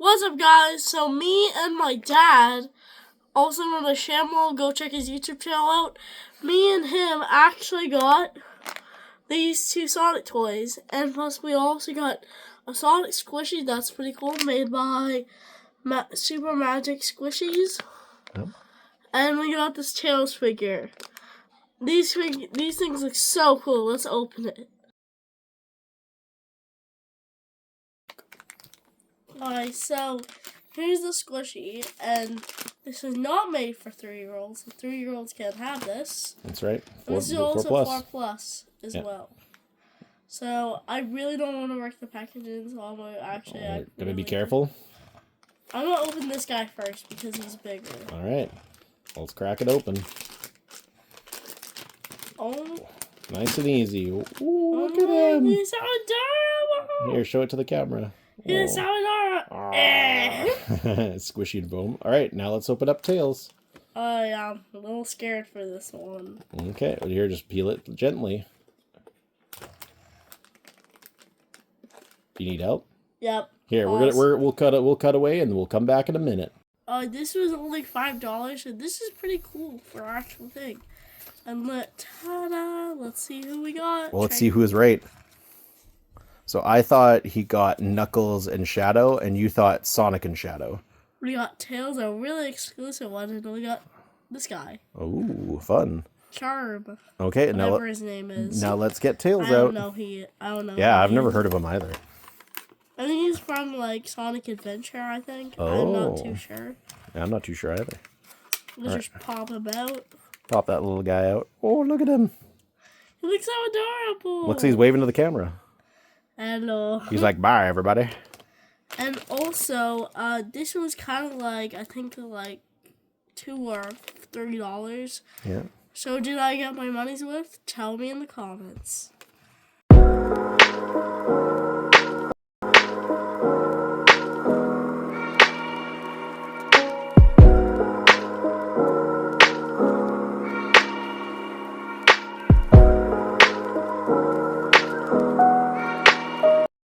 What's up, guys? So me and my dad, also known as Shamalawl, go check his YouTube channel out. Me and him actually got these two Sonic toys, and plus we also got a Sonic squishy that's pretty cool, made by Super Magic Squishies. Yep. And we got this Tails figure. These things look so cool. Let's open it. Alright, so here's the squishy, and this is not made for 3-year-olds. The 3-year-olds can't have this. That's right. This is also 4+ as well. So I really don't want to work the packaging, so I'm gonna be careful. I'm gonna open this guy first because he's bigger. All right, let's crack it open. Oh, nice and easy. Ooh, look at him! He's so adorable. Here, show it to the camera. He's so adorable. Squishy and foam. All right, now let's open up Tails. Yeah, I'm a little scared for this one. Okay, well, here, just peel it gently. You need help? Yep. Here, we'll cut away, and we'll come back in a minute. This was only $5, and this is pretty cool for our actual thing. And ta-da! Let's see who we got. Well, let's see who is right. So I thought he got Knuckles and Shadow, and you thought Sonic and Shadow. We got Tails, a really exclusive one, and we got this guy. Oh, fun. Charm. Okay, whatever his name is. Now let's get Tails out. I don't know. Yeah, I've never heard of him either. I think he's from like Sonic Adventure, I think. Oh. I'm not too sure. Yeah, I'm not too sure either. Let's just pop him out. Pop that little guy out. Oh, look at him. He looks so adorable. Looks like he's waving to the camera. Hello. He's like, bye, everybody. And also, this was kind of like, I think like $2 or $3. Yeah. So did I get my money's worth? Tell me in the comments.